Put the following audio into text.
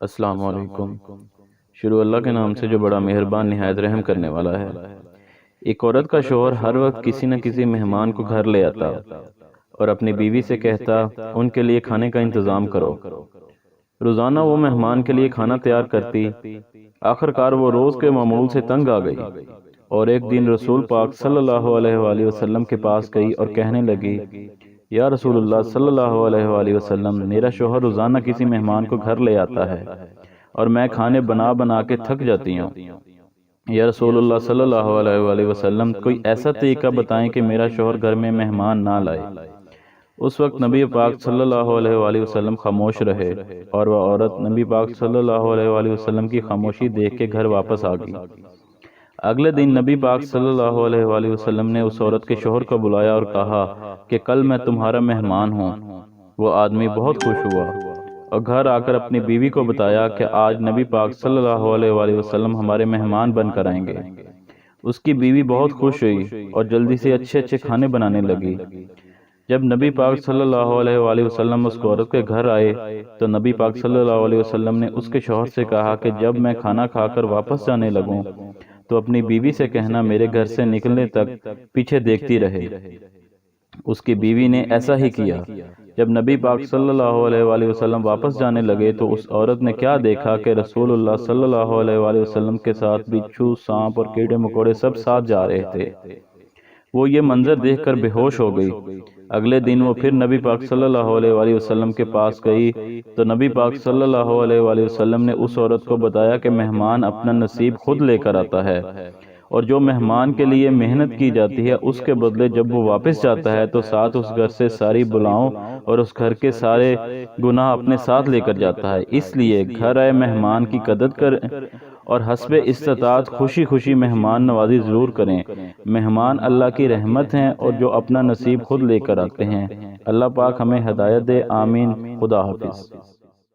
السلام علیکم۔ شروع اللہ کے نام سے جو بڑا مہربان نہایت رحم کرنے والا ہے۔ ایک عورت کا شوہر ہر وقت کسی نہ کسی مہمان کو گھر لے آتا اور اپنی بیوی سے کہتا ان کے لیے کھانے کا انتظام کرو۔ روزانہ وہ مہمان کے لیے کھانا تیار کرتی۔ آخر کار وہ روز کے معمول سے تنگ آ گئی اور ایک دن رسول پاک صلی اللہ علیہ وآلہ وسلم کے پاس گئی اور کہنے لگی، یا رسول اللہ صلی اللہ علیہ وآلہ وسلم، میرا شوہر روزانہ کسی مہمان کو گھر لے آتا ہے اور میں کھانے بنا بنا کے تھک جاتی ہوں۔ یا رسول اللہ صلی اللہ علیہ وآلہ وسلم، کوئی ایسا طریقہ بتائیں کہ میرا شوہر گھر میں مہمان نہ لائے۔ اس وقت نبی پاک صلی اللہ علیہ وآلہ وسلم خاموش رہے اور وہ عورت نبی پاک صلی اللہ علیہ وآلہ وسلم کی خاموشی دیکھ کے گھر واپس آ گئی۔ اگلے دن نبی پاک صلی اللہ علیہ وآلہ وسلم نے اس عورت کے شوہر کو بلایا اور کہا کہ کل میں تمہارا مہمان ہوں۔ وہ آدمی بہت خوش ہوا اور گھر آ کر اپنی بیوی کو بتایا کہ آج نبی پاک صلی اللہ علیہ وآلہ وسلم ہمارے مہمان بن کر آئیں گے۔ اس کی بیوی بہت خوش ہوئی اور جلدی سے اچھے اچھے کھانے بنانے لگی۔ جب نبی پاک صلی اللہ علیہ وآلہ وسلم اس عورت کے گھر آئے تو نبی پاک صلی اللہ علیہ وسلم نے اس کے شوہر سے کہا کہ جب میں کھانا کھا کر واپس جانے لگوں تو اپنی بیوی سے کہنا میرے گھر سے نکلنے تک پیچھے دیکھتی رہے۔ اس کی بیوی نے ایسا ہی کیا۔ جب نبی پاک صلی اللہ علیہ وآلہ وسلم واپس جانے لگے تو اس عورت نے کیا دیکھا کہ رسول اللہ صلی اللہ علیہ وآلہ وسلم کے ساتھ بچھو، سانپ اور کیڑے مکوڑے سب ساتھ جا رہے تھے۔ وہ یہ منظر دیکھ کر بے ہوش ہو گئی۔ اگلے دن وہ پھر نبی پاک صلی اللہ علیہ وآلہ وسلم کے پاس گئی تو نبی پاک صلی اللہ علیہ وآلہ وسلم نے اس عورت کو بتایا کہ مہمان اپنا نصیب خود لے کر آتا ہے اور جو مہمان کے لیے محنت کی جاتی ہے اس کے بدلے جب وہ واپس جاتا ہے تو ساتھ اس گھر سے ساری بلاؤں اور اس گھر کے سارے گناہ اپنے ساتھ لے کر جاتا ہے۔ اس لیے گھر آئے مہمان کی قدر کریں اور حسب استطاعت خوشی خوشی مہمان نوازی ضرور کریں۔ مہمان اللہ کی رحمت ہیں اور جو اپنا نصیب خود لے کر آتے ہیں۔ اللہ پاک ہمیں ہدایت دے، آمین۔ خدا حافظ۔